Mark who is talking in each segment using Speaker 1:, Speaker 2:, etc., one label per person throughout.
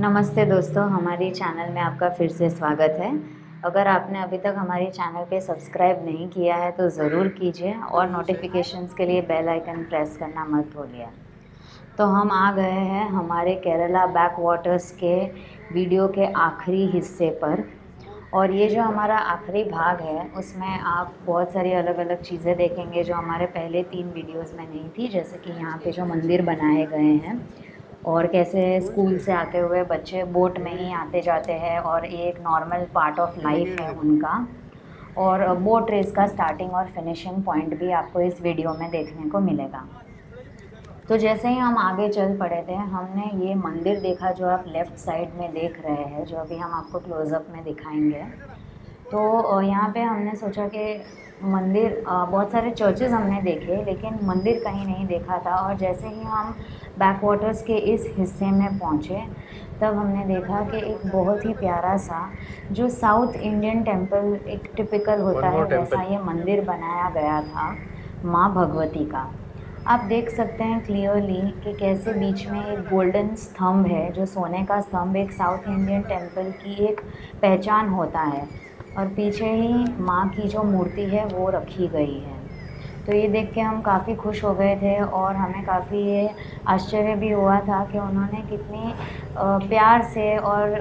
Speaker 1: नमस्ते दोस्तों, हमारी चैनल में आपका फिर से स्वागत है। अगर आपने अभी तक हमारी चैनल पे सब्सक्राइब नहीं किया है तो ज़रूर कीजिए और नोटिफिकेशंस के लिए बेल आइकन प्रेस करना मत भूलिए। तो हम आ गए हैं हमारे केरला बैक वाटर्स के वीडियो के आखिरी हिस्से पर। और ये जो हमारा आखिरी भाग है उसमें आप बहुत सारी अलग अलग चीज़ें देखेंगे जो हमारे पहले 3 वीडियोस में नहीं थी। जैसे कि यहाँ पे जो मंदिर बनाए गए हैं और कैसे स्कूल से आते हुए बच्चे बोट में ही आते जाते हैं और ये एक नॉर्मल पार्ट ऑफ लाइफ है उनका। और बोट रेस का स्टार्टिंग और फिनिशिंग पॉइंट भी आपको इस वीडियो में देखने को मिलेगा। तो जैसे ही हम आगे चल पड़े थे हमने ये मंदिर देखा जो आप लेफ़्ट साइड में देख रहे हैं, जो अभी हम आपको क्लोज़अप में दिखाएंगे। तो यहाँ पे हमने सोचा कि मंदिर बहुत सारे चर्चेज़ हमने देखे लेकिन मंदिर कहीं नहीं देखा था। और जैसे ही हम बैक वाटर्स के इस हिस्से में पहुँचे तब हमने देखा कि एक बहुत ही प्यारा सा जो साउथ इंडियन टेम्पल एक टिपिकल होता है वैसा ये मंदिर बनाया गया था माँ भगवती का। आप देख सकते हैं क्लियरली कि कैसे बीच में एक गोल्डन स्तंभ है, जो सोने का स्तंभ एक साउथ इंडियन टेम्पल की एक पहचान होता है। और पीछे ही माँ की जो मूर्ति है वो रखी गई है। तो ये देख के हम काफ़ी खुश हो गए थे और हमें काफ़ी ये आश्चर्य भी हुआ था कि उन्होंने कितनी प्यार से और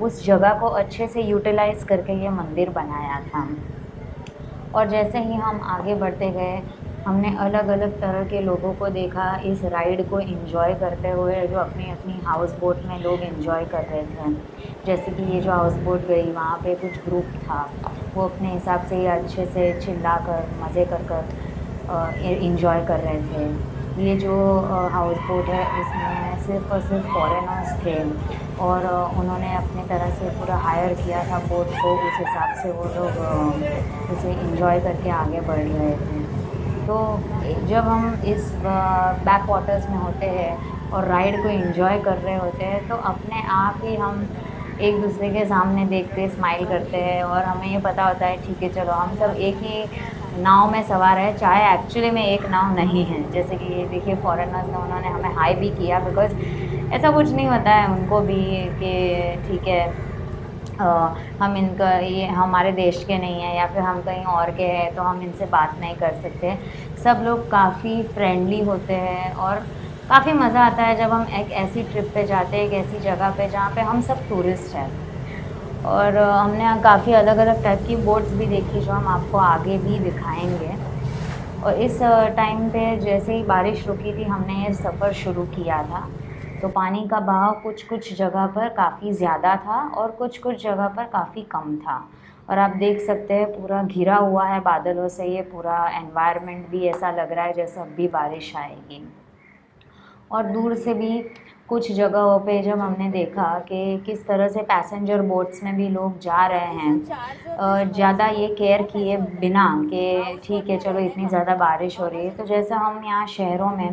Speaker 1: उस जगह को अच्छे से यूटिलाइज़ करके ये मंदिर बनाया था। और जैसे ही हम आगे बढ़ते गए हमने अलग अलग तरह के लोगों को देखा इस राइड को एंजॉय करते हुए, जो अपनी अपनी हाउस बोट में लोग एंजॉय कर रहे थे। जैसे कि ये जो हाउस बोट गई वहाँ पे कुछ ग्रुप था, वो अपने हिसाब से ये अच्छे से चिल्ला कर मज़े कर एंजॉय कर रहे थे। ये जो हाउस बोट है उसमें सिर्फ़ और सिर्फ फॉरेनर्स थे और उन्होंने अपनी तरह से पूरा हायर किया था बोट को, उस हिसाब से वो लोग उसे एंजॉय करके आगे बढ़ रहे थे। तो जब हम इस बैक वाटर्स में होते हैं और राइड को एंजॉय कर रहे होते हैं तो अपने आप ही हम एक दूसरे के सामने देखते स्माइल करते हैं और हमें ये पता होता है ठीक है चलो हम सब एक ही नाव में सवार है, चाहे एक्चुअली में एक नाव नहीं है। जैसे कि ये देखिए फॉरेनर्स ने उन्होंने हमें हाई भी किया, बिकॉज़ ऐसा कुछ नहीं होता है उनको भी कि ठीक है हम इनका ये हमारे देश के नहीं हैं या फिर हम कहीं और के हैं तो हम इनसे बात नहीं कर सकते। सब लोग काफ़ी फ्रेंडली होते हैं और काफ़ी मज़ा आता है जब हम एक ऐसी ट्रिप पे जाते हैं, एक ऐसी जगह पे जहाँ पे हम सब टूरिस्ट हैं। और हमने काफ़ी अलग अलग टाइप की बोट्स भी देखी जो हम आपको आगे भी दिखाएंगे। और इस टाइम पे जैसे ही बारिश रुकी थी हमने ये सफ़र शुरू किया था। तो पानी का बहाव कुछ कुछ जगह पर काफ़ी ज़्यादा था और कुछ कुछ जगह पर काफ़ी कम था। और आप देख सकते हैं पूरा घिरा हुआ है बादलों से, ये पूरा एनवायरनमेंट भी ऐसा लग रहा है जैसे अब भी बारिश आएगी। और दूर से भी कुछ जगहों पे जब हमने देखा कि किस तरह से पैसेंजर बोट्स में भी लोग जा रहे हैं ज़्यादा ये केयर किए बिना कि ठीक है चलो इतनी ज़्यादा बारिश हो रही है। तो जैसा हम यहाँ शहरों में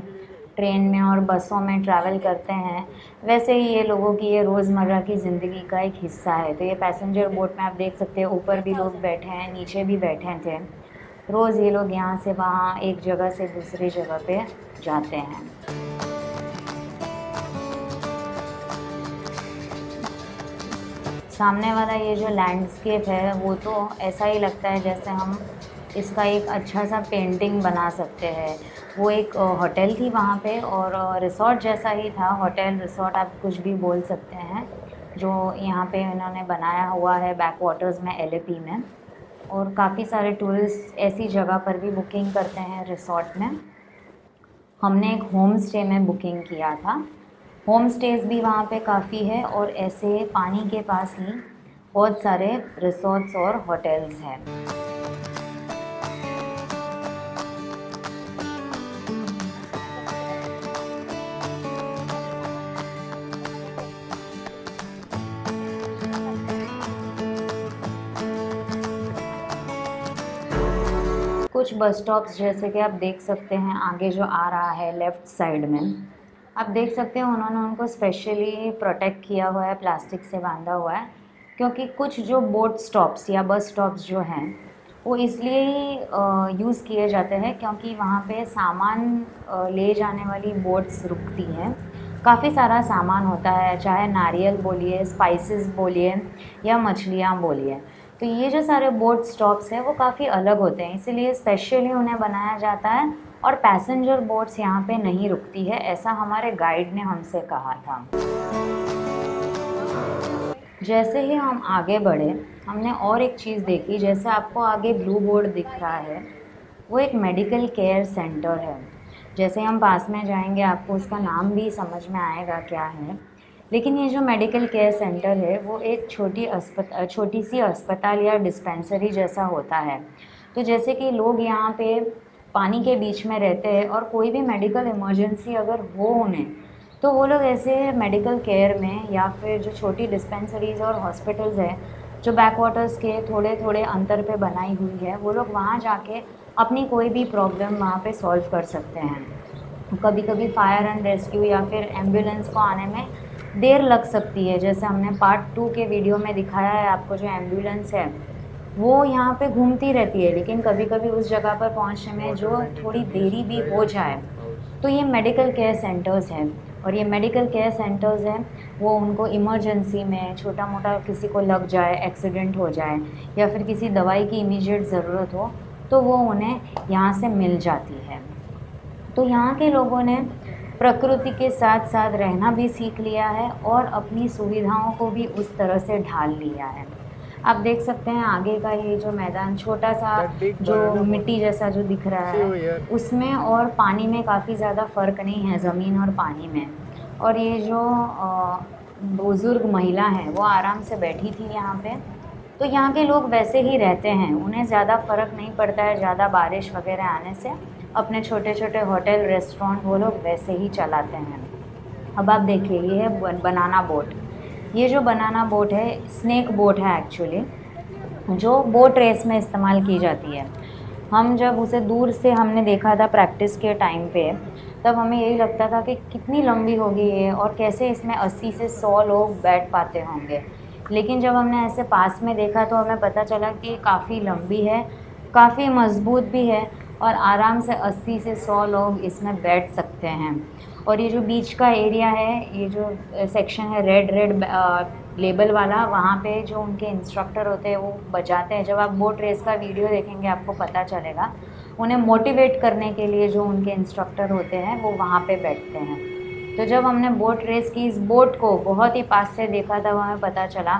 Speaker 1: ट्रेन में और बसों में ट्रैवल करते हैं वैसे ही ये लोगों की ये रोज़मर्रा की ज़िंदगी का एक हिस्सा है। तो ये पैसेंजर बोट में आप देख सकते हैं ऊपर भी लोग बैठे हैं, नीचे भी बैठे थे। रोज़ ये लोग यहाँ से वहाँ एक जगह से दूसरी जगह पे जाते हैं। सामने वाला ये जो लैंडस्केप है वो तो ऐसा ही लगता है जैसे हम इसका एक अच्छा सा पेंटिंग बना सकते हैं। वो एक होटल थी वहाँ पे और रिसॉर्ट जैसा ही था, होटल रिसॉर्ट आप कुछ भी बोल सकते हैं, जो यहाँ पे इन्होंने बनाया हुआ है बैक वाटर्स में एलेपी में। और काफ़ी सारे टूरिस्ट ऐसी जगह पर भी बुकिंग करते हैं रिसॉर्ट में। हमने एक होम स्टे में बुकिंग किया था। होम स्टेज़ भी वहाँ पे काफ़ी है और ऐसे पानी के पास ही बहुत सारे रिसॉर्ट्स और होटल्स हैं। कुछ बस स्टॉप्स जैसे कि आप देख सकते हैं आगे जो आ रहा है लेफ़्ट साइड में, आप देख सकते हैं उन्होंने उनको स्पेशली प्रोटेक्ट किया हुआ है, प्लास्टिक से बांधा हुआ है। क्योंकि कुछ जो बोट स्टॉप्स या बस स्टॉप्स जो हैं वो इसलिए ही यूज़ किए जाते हैं क्योंकि वहाँ पे सामान ले जाने वाली बोट्स रुकती हैं। काफ़ी सारा सामान होता है, चाहे नारियल बोलिए, स्पाइसेस बोलिए या मछलियाँ बोलिए। तो ये जो सारे बोट स्टॉप्स हैं वो काफ़ी अलग होते हैं, इसीलिए स्पेशली उन्हें बनाया जाता है और पैसेंजर बोट्स यहाँ पे नहीं रुकती है, ऐसा हमारे गाइड ने हमसे कहा था। जैसे ही हम आगे बढ़े हमने और एक चीज़ देखी, जैसे आपको आगे ब्लू बोर्ड दिख रहा है वो एक मेडिकल केयर सेंटर है। जैसे हम पास में जाएंगे आपको उसका नाम भी समझ में आएगा क्या है। लेकिन ये जो मेडिकल केयर सेंटर है वो एक छोटी सी अस्पताल या डिस्पेंसरी जैसा होता है। तो जैसे कि लोग यहाँ पे पानी के बीच में रहते हैं और कोई भी मेडिकल इमरजेंसी अगर हो उन्हें, तो वो लोग ऐसे मेडिकल केयर में या फिर जो छोटी डिस्पेंसरीज़ और हॉस्पिटल्स हैं जो बैक वाटर्स के थोड़े थोड़े अंतर पे बनाई हुई है, वो लोग वहाँ जाके अपनी कोई भी प्रॉब्लम वहाँ पे सॉल्व कर सकते हैं। कभी कभी फायर एंड रेस्क्यू या फिर एम्बुलेंस को आने में देर लग सकती है, जैसे हमने पार्ट 2 के वीडियो में दिखाया है आपको। जो एम्बुलेंस है वो यहाँ पे घूमती रहती है, लेकिन कभी कभी उस जगह पर पहुँचने में जो थोड़ी देरी भी हो जाए, तो ये मेडिकल केयर सेंटर्स हैं। और ये मेडिकल केयर सेंटर्स हैं वो उनको इमरजेंसी में छोटा मोटा किसी को लग जाए, एक्सीडेंट हो जाए या फिर किसी दवाई की इमीडिएट ज़रूरत हो, तो वो उन्हें यहाँ से मिल जाती है। तो यहाँ के लोगों ने प्रकृति के साथ साथ रहना भी सीख लिया है और अपनी सुविधाओं को भी उस तरह से ढाल लिया है। आप देख सकते हैं आगे का ये जो मैदान छोटा सा जो मिट्टी जैसा जो दिख रहा है, उसमें और पानी में काफ़ी ज़्यादा फ़र्क नहीं है, ज़मीन और पानी में। और ये जो बुज़ुर्ग महिला है वो आराम से बैठी थी यहाँ पे। तो यहाँ के लोग वैसे ही रहते हैं, उन्हें ज़्यादा फ़र्क नहीं पड़ता है ज़्यादा बारिश वगैरह आने से। अपने छोटे छोटे होटल रेस्टोरेंट वो लोग वैसे ही चलाते हैं। अब आप देखिए ये है बनाना बोट। ये जो बनाना बोट है स्नेक बोट है एक्चुअली, जो बोट रेस में इस्तेमाल की जाती है। हम जब उसे दूर से हमने देखा था प्रैक्टिस के टाइम पे, तब हमें यही लगता था कि कितनी लंबी होगी ये और कैसे इसमें 80 से 100 लोग बैठ पाते होंगे। लेकिन जब हमने ऐसे पास में देखा तो हमें पता चला कि काफ़ी लंबी है, काफ़ी मज़बूत भी है और आराम से 80 से 100 लोग इसमें बैठ सकते हैं। और ये जो बीच का एरिया है, ये जो सेक्शन है रेड लेबल वाला, वहाँ पे जो उनके इंस्ट्रक्टर होते हैं वो बजाते हैं। जब आप बोट रेस का वीडियो देखेंगे आपको पता चलेगा। उन्हें मोटिवेट करने के लिए जो उनके इंस्ट्रक्टर होते हैं वो वहाँ पे बैठते हैं। तो जब हमने बोट रेस की इस बोट को बहुत ही पास से देखा था, हमें पता चला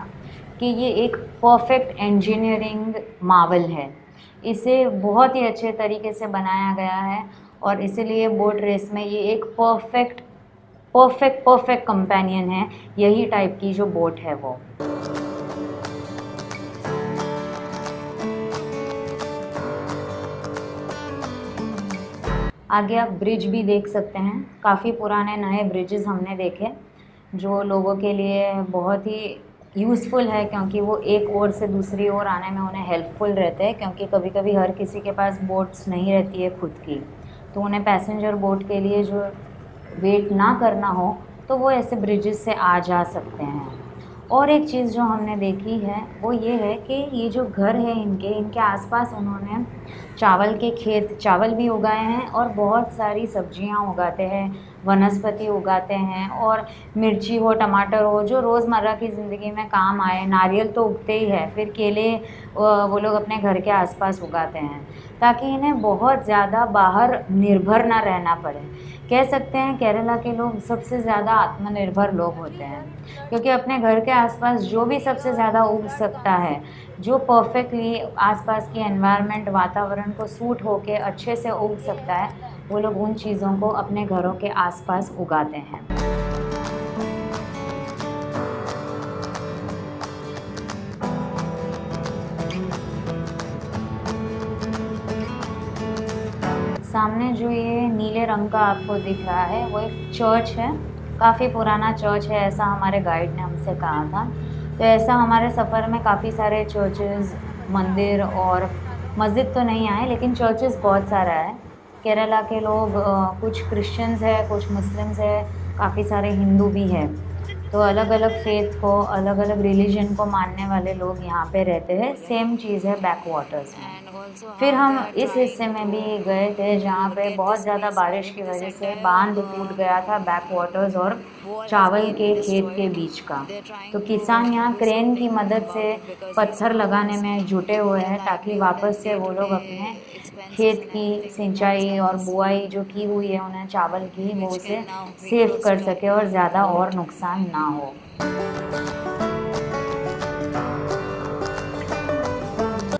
Speaker 1: कि ये एक परफेक्ट इंजीनियरिंग मार्वल है। इसे बहुत ही अच्छे तरीके से बनाया गया है और इसीलिए बोट रेस में ये एक परफेक्ट कंपेनियन है, यही टाइप की जो बोट है वो। आगे आप ब्रिज भी देख सकते हैं। काफ़ी पुराने नए ब्रिजेस हमने देखे जो लोगों के लिए बहुत ही यूज़फुल है, क्योंकि वो एक ओर से दूसरी ओर आने में उन्हें हेल्पफुल रहते हैं। क्योंकि कभी कभी हर किसी के पास बोट्स नहीं रहती है खुद की, तो उन्हें पैसेंजर बोट के लिए जो वेट ना करना हो तो वो ऐसे ब्रिजेस से आ जा सकते हैं। और एक चीज़ जो हमने देखी है वो ये है कि ये जो घर है इनके आसपास उन्होंने चावल भी उगाए हैं और बहुत सारी सब्जियां उगाते हैं, वनस्पति उगाते हैं और मिर्ची हो, टमाटर हो, जो रोज़मर्रा की ज़िंदगी में काम आए। नारियल तो उगते ही है, फिर केले वो लोग अपने घर के आसपास उगाते हैं ताकि इन्हें बहुत ज़्यादा बाहर निर्भर ना रहना पड़े। कह सकते हैं केरला के लोग सबसे ज़्यादा आत्मनिर्भर लोग होते हैं, क्योंकि अपने घर के आसपास जो भी सबसे ज़्यादा उग सकता है, जो परफेक्टली आसपास की एनवायरनमेंट वातावरण को सूट होके अच्छे से उग सकता है, वो लोग उन चीज़ों को अपने घरों के आसपास उगाते हैं। सामने जो ये नीले रंग का आपको दिख रहा है वो एक चर्च है, काफ़ी पुराना चर्च है, ऐसा हमारे गाइड ने हमसे कहा था। तो ऐसा हमारे सफ़र में काफ़ी सारे चर्चेज़, मंदिर और मस्जिद तो नहीं आए, लेकिन चर्चेज़ बहुत सारा है। केरला के लोग कुछ क्रिश्चियंस है, कुछ मुस्लिम्स है, काफ़ी सारे हिंदू भी है। तो अलग अलग फेथ को, अलग अलग रिलीजन को मानने वाले लोग यहाँ पे रहते हैं। सेम चीज़ है बैक वाटर्स में। फिर हम इस हिस्से में भी गए थे जहाँ पे बहुत ज़्यादा बारिश की वजह से बांध टूट गया था, बैक वाटर्स और चावल के खेत के बीच का। तो किसान यहाँ क्रेन की मदद से पत्थर लगाने में जुटे हुए हैं ताकि वापस से वो लोग अपने खेत की सिंचाई और बुआई जो की हुई है उन्हें चावल की, वो उसे सेव कर सके और ज़्यादा और नुकसान ना हो।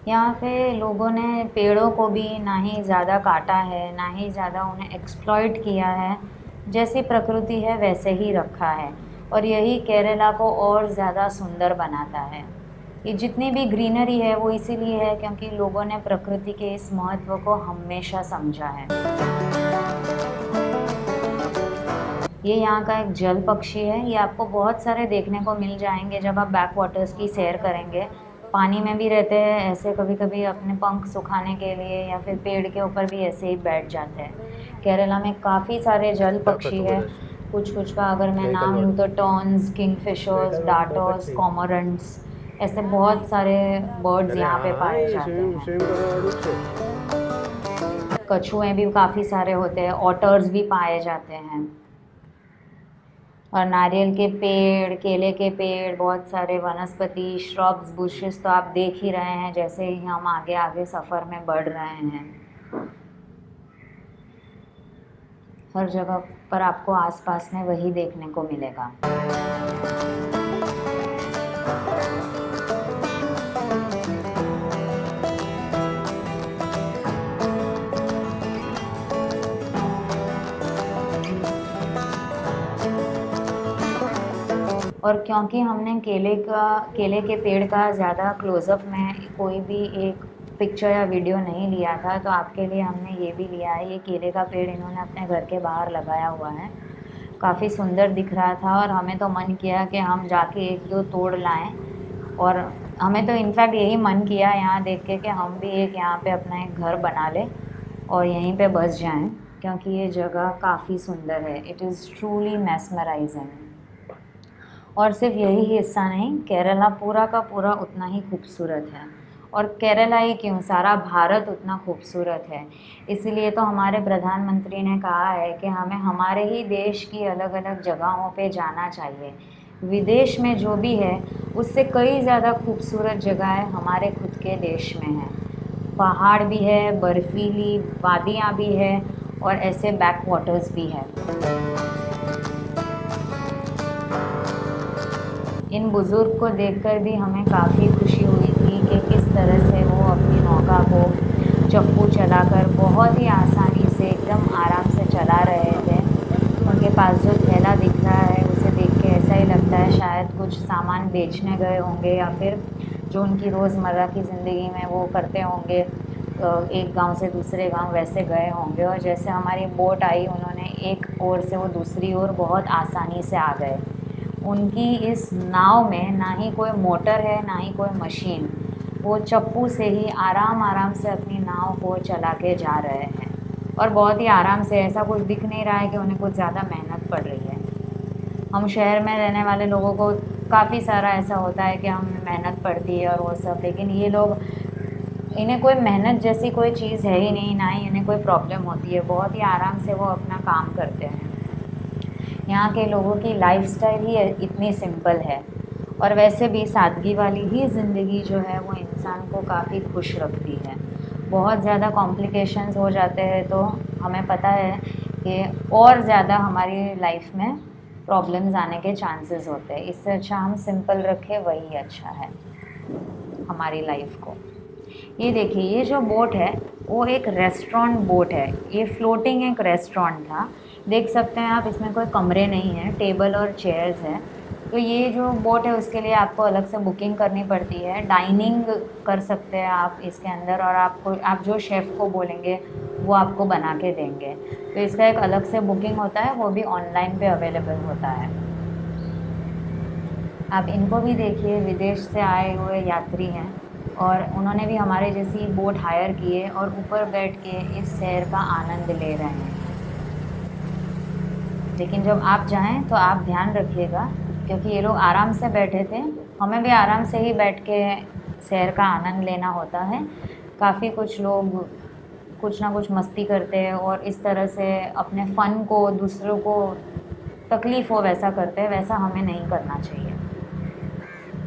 Speaker 1: यहाँ पे लोगों ने पेड़ों को भी ना ही ज़्यादा काटा है, ना ही ज़्यादा उन्हें एक्सप्लॉइट किया है। जैसी प्रकृति है वैसे ही रखा है और यही केरला को और ज़्यादा सुंदर बनाता है। ये जितनी भी ग्रीनरी है वो इसीलिए है क्योंकि लोगों ने प्रकृति के इस महत्व को हमेशा समझा है। ये यहाँ का एक जल पक्षी है। ये आपको बहुत सारे देखने को मिल जाएंगे जब आप बैक वाटर्स की सैर करेंगे। पानी में भी रहते हैं ऐसे, कभी कभी अपने पंख सुखाने के लिए या फिर पेड़ के ऊपर भी ऐसे ही बैठ जाते हैं। केरला में काफ़ी सारे जल पक्षी है। कुछ का अगर मैं नाम लूँ तो टॉन्स, किंगफिशर्स, डार्टर्स, कॉमोरेंट्स, ऐसे बहुत सारे बर्ड्स यहाँ पे पाए जाते हैं। कछुए भी काफ़ी सारे होते हैं, ऑटर्स भी पाए जाते हैं और नारियल के पेड़, केले के पेड़, बहुत सारे वनस्पति, श्रब्स, बुशेस तो आप देख ही रहे हैं जैसे ही हम आगे आगे सफ़र में बढ़ रहे हैं। हर जगह पर आपको आसपास में वही देखने को मिलेगा। और क्योंकि हमने केले के पेड़ का ज़्यादा क्लोज़अप में कोई भी एक पिक्चर या वीडियो नहीं लिया था, तो आपके लिए हमने ये भी लिया है। ये केले का पेड़ इन्होंने अपने घर के बाहर लगाया हुआ है। काफ़ी सुंदर दिख रहा था और हमें तो मन किया कि हम जाके एक दो तोड़ लाएं और हमें तो इनफैक्ट यही मन किया यहाँ देख के कि हम भी एक यहाँ पे अपना एक घर बना लें और यहीं पे बस जाएं, क्योंकि ये जगह काफ़ी सुंदर है। It is truly mesmerising. और सिर्फ यही हिस्सा नहीं, केरला पूरा का पूरा उतना ही खूबसूरत है। और केरला ही क्यों, सारा भारत उतना खूबसूरत है। इसीलिए तो हमारे प्रधानमंत्री ने कहा है कि हमें हमारे ही देश की अलग अलग जगहों पे जाना चाहिए। विदेश में जो भी है उससे कई ज़्यादा खूबसूरत जगहें हमारे खुद के देश में हैं। पहाड़ भी है, बर्फीली वादियाँ भी है और ऐसे बैक वाटर्स भी है। इन बुज़ुर्ग को देखकर भी हमें काफ़ी खुशी हुई थी कि किस तरह से वो अपनी नौका को चप्पू चलाकर बहुत ही आसानी से एकदम आराम से चला रहे थे। उनके पास जो थैला दिख रहा है उसे देख के ऐसा ही लगता है शायद कुछ सामान बेचने गए होंगे या फिर जो उनकी रोज़मर्रा की ज़िंदगी में वो करते होंगे, एक गांव से दूसरे गांव वैसे गए होंगे। और जैसे हमारी बोट आई, उन्होंने एक ओर से वो दूसरी ओर बहुत आसानी से आ गए। उनकी इस नाव में ना ही कोई मोटर है ना ही कोई मशीन, वो चप्पू से ही आराम से अपनी नाव को चला के जा रहे हैं और बहुत ही आराम से। ऐसा कुछ दिख नहीं रहा है कि उन्हें कुछ ज़्यादा मेहनत पड़ रही है। हम शहर में रहने वाले लोगों को काफ़ी सारा ऐसा होता है कि हमें मेहनत पड़ती है और वो सब, लेकिन ये लोग, इन्हें कोई मेहनत जैसी कोई चीज़ है ही नहीं, ना ही इन्हें कोई प्रॉब्लम होती है। बहुत ही आराम से वो अपना काम करते हैं। यहाँ के लोगों की लाइफस्टाइल ही इतनी सिंपल है और वैसे भी सादगी वाली ही ज़िंदगी जो है वो इंसान को काफ़ी खुश रखती है। बहुत ज़्यादा कॉम्प्लिकेशंस हो जाते हैं तो हमें पता है कि और ज़्यादा हमारी लाइफ में प्रॉब्लम्स आने के चांसेस होते हैं। इससे अच्छा हम सिंपल रखें, वही अच्छा है हमारी लाइफ को। ये देखिए, ये जो बोट है वो एक रेस्टोरेंट बोट है। ये फ्लोटिंग एक रेस्टोरेंट था, देख सकते हैं आप। इसमें कोई कमरे नहीं है, टेबल और चेयर्स है। तो ये जो बोट है उसके लिए आपको अलग से बुकिंग करनी पड़ती है। डाइनिंग कर सकते हैं आप इसके अंदर और आप जो शेफ़ को बोलेंगे वो आपको बना के देंगे। तो इसका एक अलग से बुकिंग होता है, वो भी ऑनलाइन पे अवेलेबल होता है। आप इनको भी देखिए, विदेश से आए हुए यात्री हैं और उन्होंने भी हमारे जैसी बोट हायर की है और ऊपर बैठ के इस सैर का आनंद ले रहे हैं। लेकिन जब आप जाएं तो आप ध्यान रखिएगा, क्योंकि ये लोग आराम से बैठे थे, हमें भी आराम से ही बैठ के सैर का आनंद लेना होता है। काफ़ी कुछ लोग कुछ ना कुछ मस्ती करते हैं और इस तरह से अपने फ़न को दूसरों को तकलीफ़ हो वैसा करते हैं, वैसा हमें नहीं करना चाहिए।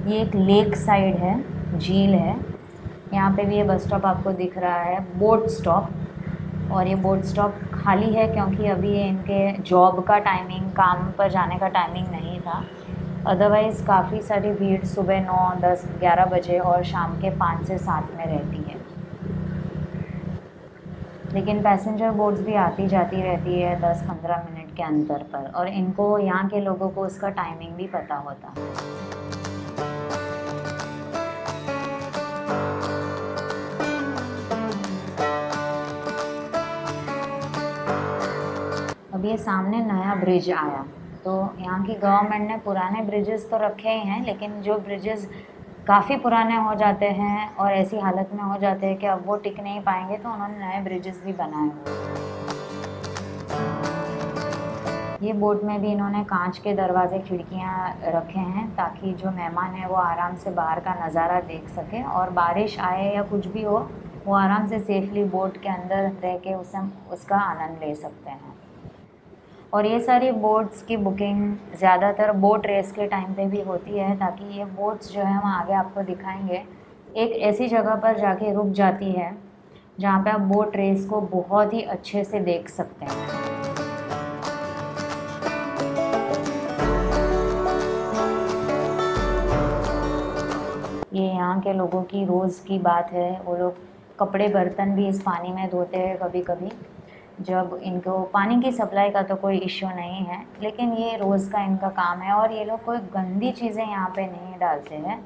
Speaker 1: ये एक लेक साइड है, झील है। यहाँ पे भी ये बस स्टॉप आपको दिख रहा है, बोट स्टॉप। और ये बोट स्टॉप खाली है क्योंकि अभी ये इनके जॉब का टाइमिंग, काम पर जाने का टाइमिंग नहीं था। अदरवाइज़ काफ़ी सारी भीड़ सुबह 9, 10, 11 बजे और शाम के 5 से 7 में रहती है। लेकिन पैसेंजर बोट्स भी आती जाती रहती है 10-15 मिनट के अंतर पर, और इनको, यहाँ के लोगों को उसका टाइमिंग भी पता होता है। अब ये सामने नया ब्रिज आया, तो यहाँ की गवर्नमेंट ने पुराने ब्रिजेस तो रखे ही हैं, लेकिन जो ब्रिजेस काफ़ी पुराने हो जाते हैं और ऐसी हालत में हो जाते हैं कि अब वो टिक नहीं पाएंगे, तो उन्होंने नए ब्रिजेस भी बनाए हुए हैं। ये बोट में भी इन्होंने कांच के दरवाजे, खिड़कियाँ रखे हैं ताकि जो मेहमान है वो आराम से बाहर का नज़ारा देख सके, और बारिश आए या कुछ भी हो वो आराम से सेफली बोट के अंदर रह के उसका आनंद ले सकते हैं। और ये सारी बोट्स की बुकिंग ज़्यादातर बोट रेस के टाइम पे भी होती है, ताकि ये बोट्स जो है हम आगे आपको दिखाएंगे, एक ऐसी जगह पर जाके रुक जाती है जहाँ पे आप बोट रेस को बहुत ही अच्छे से देख सकते हैं। ये यहाँ के लोगों की रोज़ की बात है। वो लोग कपड़े बर्तन भी इस पानी में धोते हैं कभी कभी, जब इनको पानी की सप्लाई का तो कोई इश्यू नहीं है, लेकिन ये रोज़ का इनका काम है। और ये लोग कोई गंदी चीज़ें यहाँ पे नहीं डालते हैं,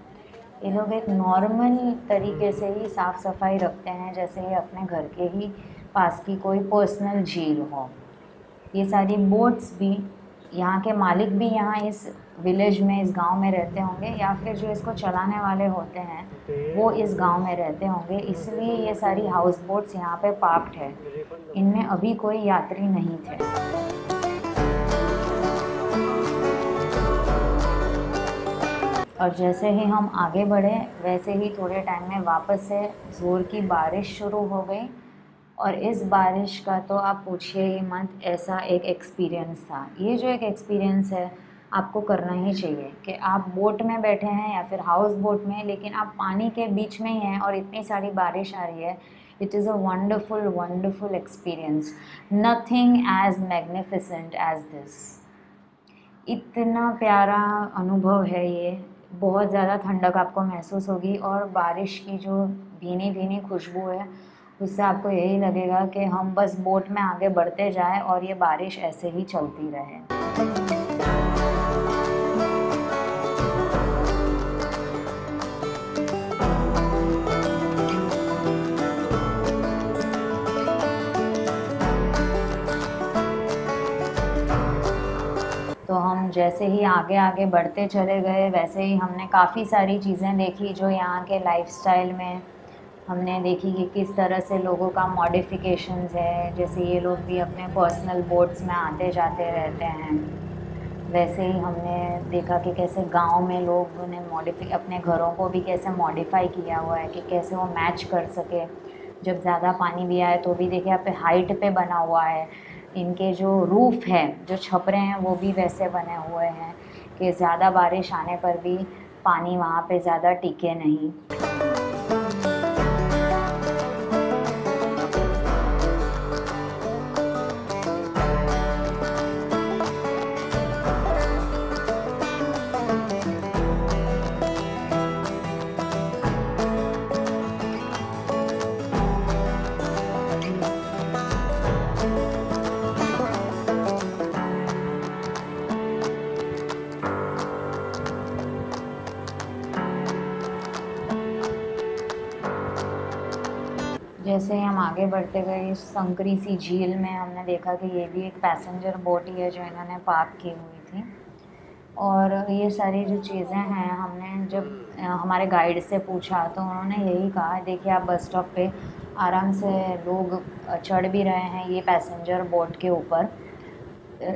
Speaker 1: ये लोग एक नॉर्मल तरीके से ही साफ़ सफाई रखते हैं, जैसे ये अपने घर के ही पास की कोई पर्सनल झील हो। ये सारी बोट्स भी, यहाँ के मालिक भी यहाँ इस विलेज में, इस गांव में रहते होंगे, या फिर जो इसको चलाने वाले होते हैं वो इस गांव में रहते होंगे, इसलिए ये सारी हाउस बोट्स यहाँ पे पार्क्ड है। इनमें अभी कोई यात्री नहीं थे। और जैसे ही हम आगे बढ़े वैसे ही थोड़े टाइम में वापस से ज़ोर की बारिश शुरू हो गई, और इस बारिश का तो आप पूछिए ही मत, ऐसा एक एक्सपीरियंस था। ये जो एक एक्सपीरियंस है आपको करना ही चाहिए कि आप बोट में बैठे हैं या फिर हाउस बोट में, लेकिन आप पानी के बीच में ही हैं और इतनी सारी बारिश आ रही है। It is a wonderful experience, nothing as magnificent as this. इतना प्यारा अनुभव है ये, बहुत ज़्यादा ठंडक आपको महसूस होगी, और बारिश की जो भीनी भीनी खुशबू है उससे आपको यही लगेगा कि हम बस बोट में आगे बढ़ते जाएं और ये बारिश ऐसे ही चलती रहे। तो हम जैसे ही आगे आगे बढ़ते चले गए, वैसे ही हमने काफ़ी सारी चीज़ें देखी जो यहाँ के लाइफस्टाइल में हमने देखी कि किस तरह से लोगों का मॉडिफिकेशंस है। जैसे ये लोग भी अपने पर्सनल बोट्स में आते जाते रहते हैं, वैसे ही हमने देखा कि कैसे गांव में लोगों ने अपने घरों को भी कैसे मॉडिफाई किया हुआ है कि कैसे वो मैच कर सके जब ज़्यादा पानी भी आए तो भी। देखिए यहाँ पे हाइट पे बना हुआ है, इनके जो रूफ़ है, जो छपरे हैं वो भी वैसे बने हुए हैं कि ज़्यादा बारिश आने पर भी पानी वहाँ पे ज़्यादा टिके नहीं। जैसे ही हम आगे बढ़ते गए, इस संकरी सी झील में हमने देखा कि ये भी एक पैसेंजर बोट ही है जो इन्होंने पार्क की हुई थी। और ये सारी जो चीज़ें हैं, हमने जब हमारे गाइड से पूछा तो उन्होंने यही कहा, देखिए आप बस स्टॉप पे आराम से लोग चढ़ भी रहे हैं ये पैसेंजर बोट के ऊपर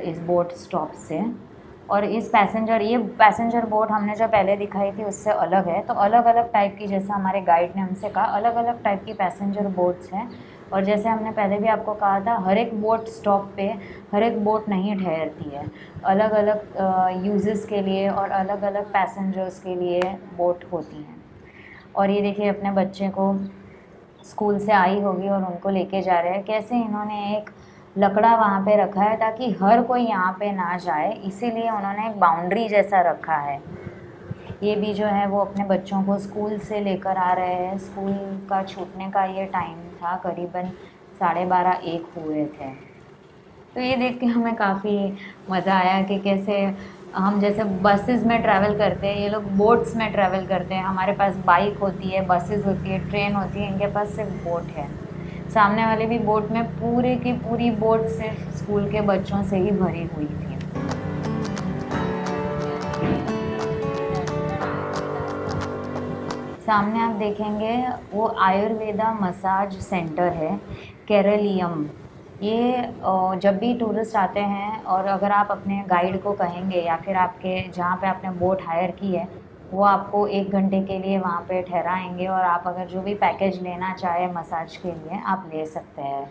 Speaker 1: इस बोट स्टॉप से, और इस ये पैसेंजर बोट हमने जो पहले दिखाई थी उससे अलग है। तो अलग अलग टाइप की, जैसे हमारे गाइड ने हमसे कहा, अलग अलग टाइप की पैसेंजर बोट्स हैं। और जैसे हमने पहले भी आपको कहा था, हर एक बोट स्टॉप पे हर एक बोट नहीं ठहरती है, अलग अलग यूजेस के लिए और अलग अलग पैसेंजर्स के लिए बोट होती हैं। और ये देखिए अपने बच्चे को स्कूल से आई होगी और उनको लेके जा रहे हैं। कैसे इन्होंने एक लकड़ा वहाँ पे रखा है ताकि हर कोई यहाँ पे ना जाए, इसीलिए उन्होंने एक बाउंड्री जैसा रखा है। ये भी जो है वो अपने बच्चों को स्कूल से लेकर आ रहे हैं। स्कूल का छूटने का ये टाइम था, करीबन 12:30-1 हुए थे। तो ये देख के हमें काफ़ी मज़ा आया कि कैसे हम जैसे बसेस में ट्रैवल करते हैं, ये लोग बोट्स में ट्रैवल करते हैं। हमारे पास बाइक होती है, बसेस होती है, ट्रेन होती है, इनके पास सिर्फ बोट है। सामने वाले भी बोट में पूरे की पूरी बोट सिर्फ स्कूल के बच्चों से ही भरी हुई थी। सामने आप देखेंगे वो आयुर्वेदा मसाज सेंटर है, केरलियम। ये जब भी टूरिस्ट आते हैं और अगर आप अपने गाइड को कहेंगे या फिर आपके जहाँ पे आपने बोट हायर की है, वो आपको 1 घंटे के लिए वहाँ पे ठहराएंगे और आप अगर जो भी पैकेज लेना चाहे मसाज के लिए आप ले सकते हैं।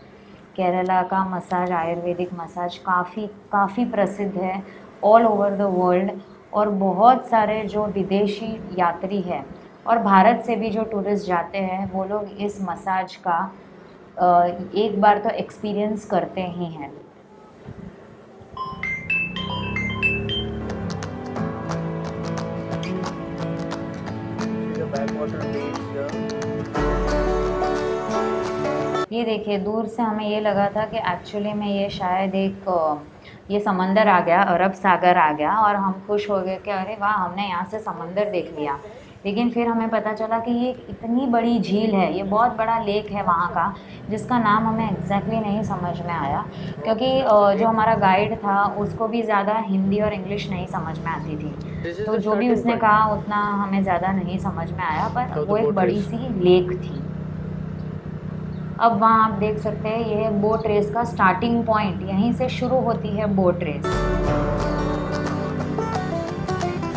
Speaker 1: केरला का मसाज, आयुर्वेदिक मसाज काफ़ी प्रसिद्ध है ऑल ओवर द वर्ल्ड। और बहुत सारे जो विदेशी यात्री हैं और भारत से भी जो टूरिस्ट जाते हैं, वो लोग इस मसाज का एक बार तो एक्सपीरियंस करते ही हैं। ये देखिए दूर से हमें ये लगा था कि एक्चुअली में ये शायद ये समंदर आ गया, अरब सागर आ गया, और हम खुश हो गए कि अरे वाह, हमने यहाँ से समंदर देख लिया। लेकिन फिर हमें पता चला कि ये इतनी बड़ी झील है, ये बहुत बड़ा लेक है वहाँ का, जिसका नाम हमें एग्जैक्टली नहीं समझ में आया, क्योंकि जो हमारा गाइड था उसको भी ज़्यादा हिंदी और इंग्लिश नहीं समझ में आती थी। तो जो भी उसने कहा उतना हमें ज़्यादा नहीं समझ में आया, पर वो एक बड़ी सी लेक थी। अब वहाँ आप देख सकते हैं ये है बोट रेस का स्टार्टिंग पॉइंट, यहीं से शुरू होती है बोट रेस।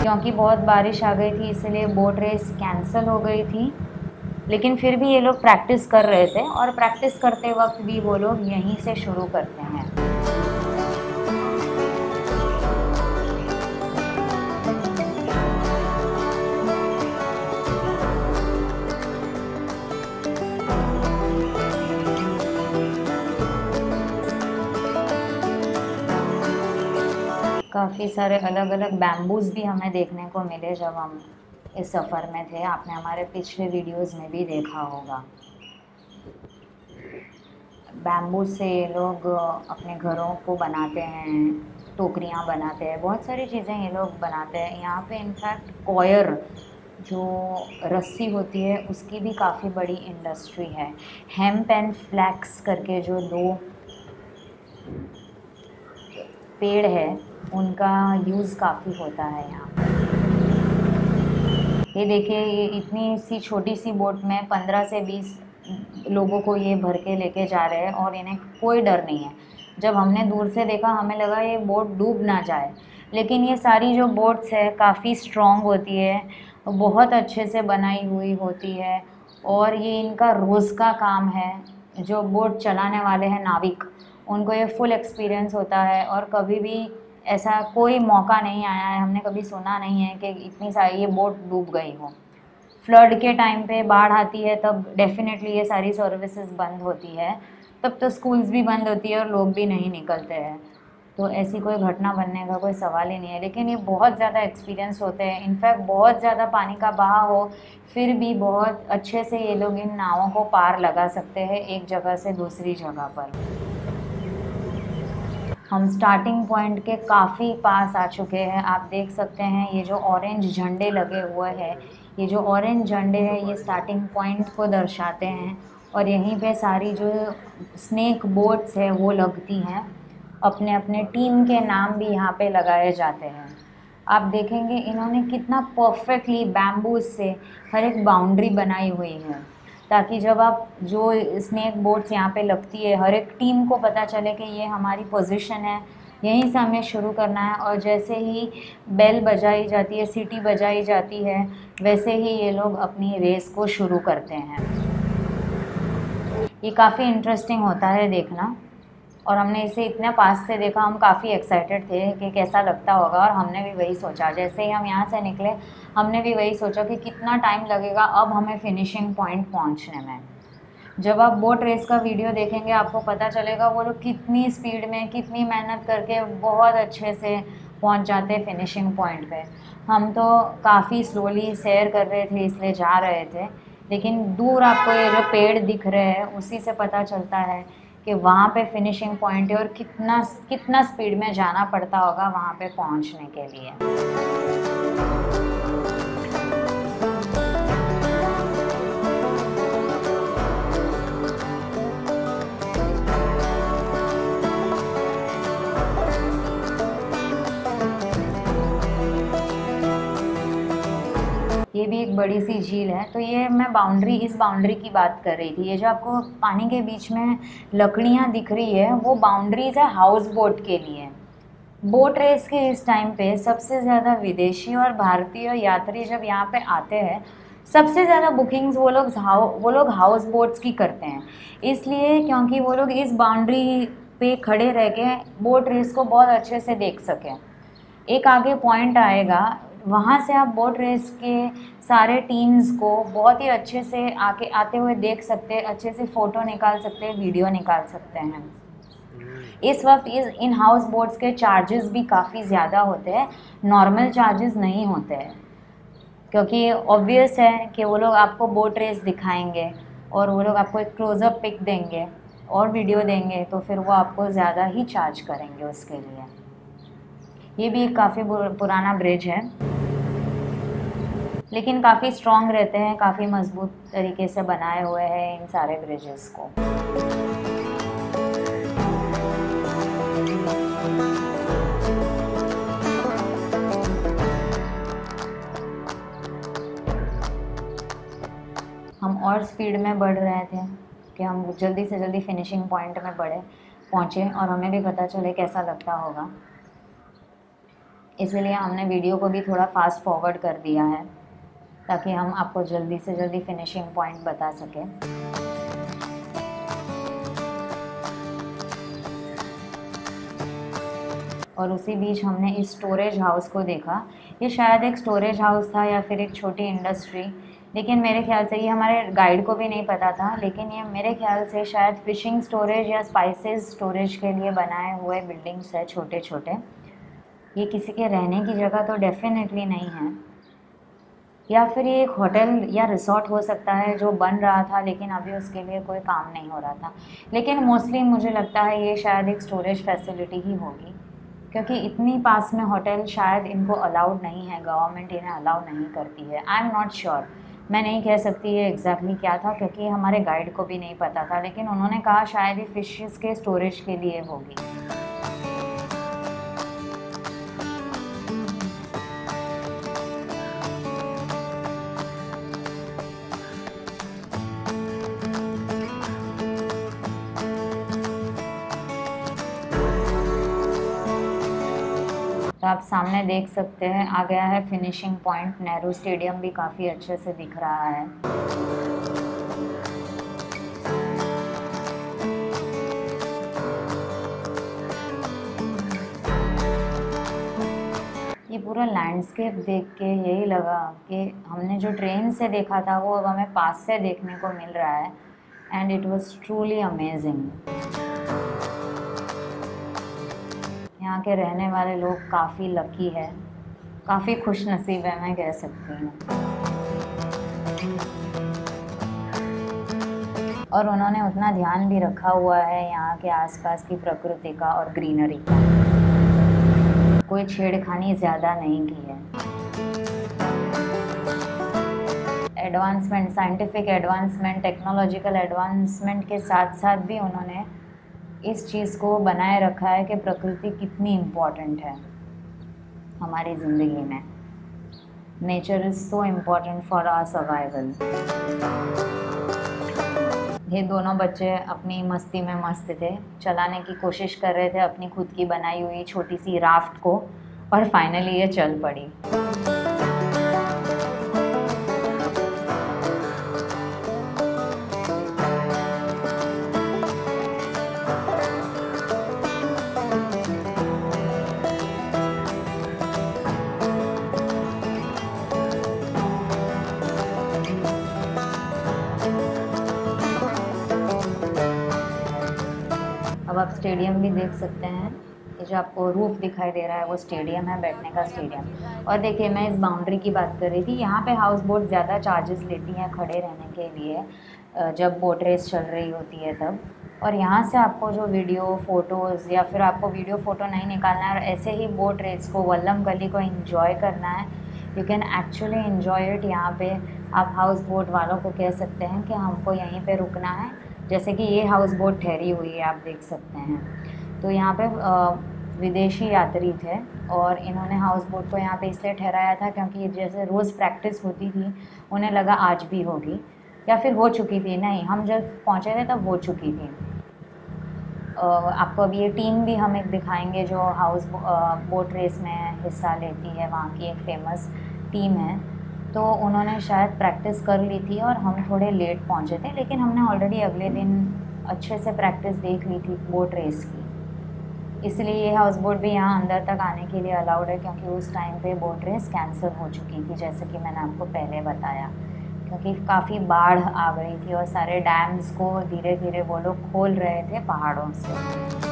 Speaker 1: क्योंकि बहुत बारिश आ गई थी इसलिए बोट रेस कैंसिल हो गई थी, लेकिन फिर भी ये लोग प्रैक्टिस कर रहे थे और प्रैक्टिस करते वक्त भी वो लोग यहीं से शुरू करते हैं। काफ़ी सारे अलग अलग बैम्बूज भी हमें देखने को मिले जब हम इस सफ़र में थे। आपने हमारे पिछले वीडियोस में भी देखा होगा। बैम्बू से ये लोग अपने घरों को बनाते हैं, टोकरियाँ बनाते हैं, बहुत सारी चीज़ें ये लोग बनाते हैं। यहाँ पे इनफैक्ट कॉयर जो रस्सी होती है उसकी भी काफ़ी बड़ी इंडस्ट्री है। हेम्प एंड फ्लैक्स करके जो 2 पेड़ है उनका यूज़ काफ़ी होता है यहाँ। ये देखिए, ये इतनी सी छोटी सी बोट में 15 से 20 लोगों को ये भर के लेके जा रहे हैं और इन्हें कोई डर नहीं है। जब हमने दूर से देखा हमें लगा ये बोट डूब ना जाए, लेकिन ये सारी जो बोट्स है काफ़ी स्ट्रॉन्ग होती है, बहुत अच्छे से बनाई हुई होती है और ये इनका रोज़ का काम है। जो बोट चलाने वाले हैं नाविक, उनको ये फुल एक्सपीरियंस होता है और कभी भी ऐसा कोई मौका नहीं आया है, हमने कभी सुना नहीं है कि इतनी सारी ये बोट डूब गई हो। फ्लड के टाइम पे बाढ़ आती है तब डेफिनेटली ये सारी सर्विसेज बंद होती है, तब तो स्कूल्स भी बंद होती है और लोग भी नहीं निकलते हैं, तो ऐसी कोई घटना बनने का कोई सवाल ही नहीं है। लेकिन ये बहुत ज़्यादा एक्सपीरियंस होते हैं, इनफैक्ट बहुत ज़्यादा पानी का बहाव हो फिर भी बहुत अच्छे से ये लोग इन नावों को पार लगा सकते हैं एक जगह से दूसरी जगह पर। हम स्टार्टिंग पॉइंट के काफ़ी पास आ चुके हैं। आप देख सकते हैं ये जो ऑरेंज झंडे लगे हुए हैं, ये जो ऑरेंज झंडे हैं ये स्टार्टिंग पॉइंट को दर्शाते हैं और यहीं पे सारी जो स्नेक बोट्स है वो लगती हैं। अपने अपने टीम के नाम भी यहाँ पे लगाए जाते हैं। आप देखेंगे इन्होंने कितना परफेक्टली बैम्बूज से हर एक बाउंड्री बनाई हुई है, ताकि जब आप जो स्नेक बोट्स यहाँ पे लगती है हर एक टीम को पता चले कि ये हमारी पोजीशन है, यहीं से हमें शुरू करना है। और जैसे ही बेल बजाई जाती है, सीटी बजाई जाती है, वैसे ही ये लोग अपनी रेस को शुरू करते हैं। ये काफ़ी इंटरेस्टिंग होता है देखना, और हमने इसे इतने पास से देखा, हम काफ़ी एक्साइटेड थे कि कैसा लगता होगा, और हमने भी वही सोचा। जैसे ही हम यहाँ से निकले, हमने भी वही सोचा कि कितना टाइम लगेगा अब हमें फिनिशिंग पॉइंट पहुँचने में। जब आप बोट रेस का वीडियो देखेंगे आपको पता चलेगा वो लोग कितनी स्पीड में, कितनी मेहनत करके बहुत अच्छे से पहुँच जाते हैं फिनिशिंग पॉइंट पे। हम तो काफ़ी स्लोली सैर कर रहे थे, इसलिए जा रहे थे, लेकिन दूर आपको ये जो पेड़ दिख रहे हैं उसी से पता चलता है कि वहाँ पे फिनिशिंग पॉइंट है, और कितना कितना स्पीड में जाना पड़ता होगा वहाँ पे पहुँचने के लिए। ये भी एक बड़ी सी झील है। तो ये मैं इस बाउंड्री की बात कर रही थी। ये जो आपको पानी के बीच में लकड़ियाँ दिख रही है वो बाउंड्रीज है हाउस बोट के लिए। बोट रेस के इस टाइम पे सबसे ज़्यादा विदेशी और भारतीय यात्री जब यहाँ पे आते हैं, सबसे ज़्यादा बुकिंग्स वो लोग हाउस बोट्स की करते हैं, इसलिए क्योंकि वो लोग इस बाउंड्री पे खड़े रह के बोट रेस को बहुत अच्छे से देख सकें। एक आगे पॉइंट आएगा, वहाँ से आप बोट रेस के सारे टीम्स को बहुत ही अच्छे से आते हुए देख सकते हैं, अच्छे से फ़ोटो निकाल सकते हैं, वीडियो निकाल सकते हैं। इस वक्त इन हाउस बोट्स के चार्जेस भी काफ़ी ज़्यादा होते हैं, नॉर्मल चार्जेस नहीं होते हैं, क्योंकि ऑब्वियस है कि वो लोग आपको बोट रेस दिखाएंगे और वो लोग आपको एक क्लोज़अप पिक देंगे और वीडियो देंगे, तो फिर वो आपको ज़्यादा ही चार्ज करेंगे उसके लिए। ये भी एक काफ़ी पुराना ब्रिज है, लेकिन काफ़ी स्ट्रॉन्ग रहते हैं, काफ़ी मजबूत तरीके से बनाए हुए हैं इन सारे ब्रिजेस को। हम और स्पीड में बढ़ रहे थे कि हम जल्दी से जल्दी फिनिशिंग पॉइंट में पहुँचे और हमें भी पता चले कैसा लगता होगा, इसलिए हमने वीडियो को भी थोड़ा फास्ट फॉरवर्ड कर दिया है ताकि हम आपको जल्दी से जल्दी फिनिशिंग पॉइंट बता सकें। और उसी बीच हमने इस स्टोरेज हाउस को देखा। ये शायद एक स्टोरेज हाउस था या फिर एक छोटी इंडस्ट्री, लेकिन मेरे ख्याल से ये हमारे गाइड को भी नहीं पता था, लेकिन ये मेरे ख्याल से शायद फ़िशिंग स्टोरेज या स्पाइसेस स्टोरेज के लिए बनाए हुए बिल्डिंग्स है छोटे छोटे। ये किसी के रहने की जगह तो डेफिनेटली नहीं है, या फिर ये एक होटल या रिसोर्ट हो सकता है जो बन रहा था लेकिन अभी उसके लिए कोई काम नहीं हो रहा था। लेकिन मोस्टली मुझे लगता है ये शायद एक स्टोरेज फैसिलिटी ही होगी, क्योंकि इतनी पास में होटल शायद इनको अलाउड नहीं है, गवर्नमेंट इन्हें अलाउ नहीं करती है। आई एम नॉट श्योर, मैं नहीं कह सकती ये एग्जैक्टली क्या था, क्योंकि हमारे गाइड को भी नहीं पता था, लेकिन उन्होंने कहा शायद ये फिशेस के स्टोरेज के लिए होगी। तो आप सामने देख सकते हैं आ गया है फिनिशिंग पॉइंट। नेहरू स्टेडियम भी काफ़ी अच्छे से दिख रहा है। ये पूरा लैंडस्केप देख के यही लगा कि हमने जो ट्रेन से देखा था वो अब हमें पास से देखने को मिल रहा है, and it was truly amazing. यहाँ के रहने वाले लोग काफ़ी लकी है, काफ़ी खुश नसीब है, मैं कह सकती हूँ। और उन्होंने उतना ध्यान भी रखा हुआ है यहाँ के आसपास की प्रकृति का और ग्रीनरी का, कोई छेड़खानी ज़्यादा नहीं की है। Advancement, scientific advancement, technological advancement के साथ साथ भी उन्होंने इस चीज़ को बनाए रखा है कि प्रकृति कितनी इम्पॉर्टेंट है हमारी ज़िंदगी में। Nature is so important for our survival. ये दोनों बच्चे अपनी मस्ती में मस्त थे, चलाने की कोशिश कर रहे थे अपनी खुद की बनाई हुई छोटी सी राफ्ट को, और फाइनली ये चल पड़ी। अब आप स्टेडियम भी देख सकते हैं। ये जो आपको रूफ दिखाई दे रहा है वो स्टेडियम है, बैठने का स्टेडियम। और देखिए, मैं इस बाउंड्री की बात कर रही थी। यहाँ पे हाउस बोट ज़्यादा चार्जेस लेती हैं खड़े रहने के लिए, जब बोट रेस चल रही होती है तब। और यहाँ से आपको जो वीडियो फ़ोटोज़, या फिर आपको वीडियो फ़ोटो नहीं निकालना है और ऐसे ही बोट रेस को, वल्लम गली को इन्जॉय करना है, you can actually enjoy it. यहाँ पे आप हाउस बोट वालों को कह सकते हैं कि हमको यहीं पे रुकना है। जैसे कि ये हाउस बोट ठहरी हुई है, आप देख सकते हैं। तो यहाँ पे विदेशी यात्री थे और इन्होंने हाउस बोट को यहाँ पे इसलिए ठहराया था क्योंकि जैसे रोज़ प्रैक्टिस होती थी, उन्हें लगा आज भी होगी, या फिर हो चुकी थी। नहीं, हम जब पहुँचे थे तब हो चुकी थी। आपको अभी ये टीम भी हम एक दिखाएंगे जो हाउस बोट रेस में हिस्सा लेती है। वहाँ की एक फेमस टीम है। तो उन्होंने शायद प्रैक्टिस कर ली थी और हम थोड़े लेट पहुँचे थे, लेकिन हमने ऑलरेडी अगले दिन अच्छे से प्रैक्टिस देख ली थी बोट रेस की। इसलिए ये हाउस बोट भी यहाँ अंदर तक आने के लिए अलाउड है, क्योंकि उस टाइम पे बोट रेस कैंसिल हो चुकी थी, जैसे कि मैंने आपको पहले बताया, क्योंकि काफ़ी बाढ़ आ गई थी और सारे डैम्स को धीरे धीरे वो लोग खोल रहे थे पहाड़ों से।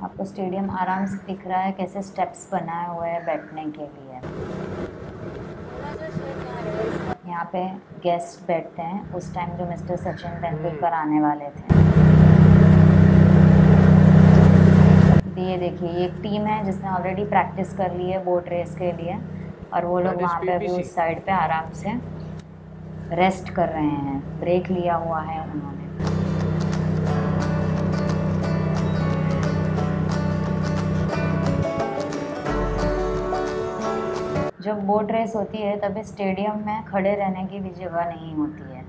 Speaker 1: आपको स्टेडियम आराम से दिख रहा है, कैसे स्टेप्स बनाए हुए हैं बैठने के लिए। यहाँ पे गेस्ट बैठते हैं उस टाइम जो मिस्टर सचिन तेंदुलकर आने वाले थे। ये देखिए, ये एक टीम है जिसने ऑलरेडी प्रैक्टिस कर ली है बोट रेस के लिए, और वो लोग वहाँ पे अभी उस साइड पे आराम से रेस्ट कर रहे हैं, ब्रेक लिया हुआ है उन्होंने। जब बोट रेस होती है तभी स्टेडियम में खड़े रहने की भी जगह नहीं होती है।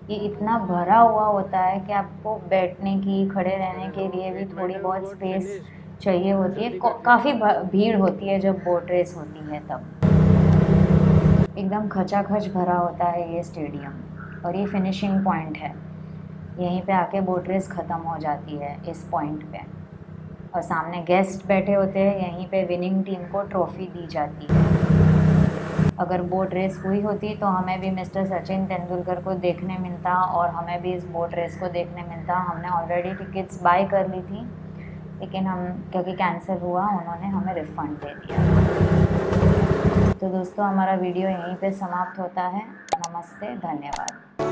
Speaker 1: ये इतना भरा हुआ होता है कि आपको बैठने की, खड़े रहने के लिए भी थोड़ी बहुत स्पेस चाहिए होती है। काफ़ी भीड़ होती है जब बोट रेस होती है तब। एकदम खचाखच भरा होता है ये स्टेडियम, और ये फिनिशिंग पॉइंट है। यहीं पे आके बोट रेस ख़त्म हो जाती है इस पॉइंट पे, और सामने गेस्ट बैठे होते हैं। यहीं पे विनिंग टीम को ट्रॉफी दी जाती है। अगर बोट रेस हुई होती तो हमें भी मिस्टर सचिन तेंदुलकर को देखने मिलता, और हमें भी इस बोट रेस को देखने मिलता। हमने ऑलरेडी टिकट्स बाय कर ली थी, लेकिन क्योंकि कैंसिल हुआ, उन्होंने हमें रिफ़ंड दे दिया। तो दोस्तों, हमारा वीडियो यहीं पे समाप्त होता है। नमस्ते, धन्यवाद।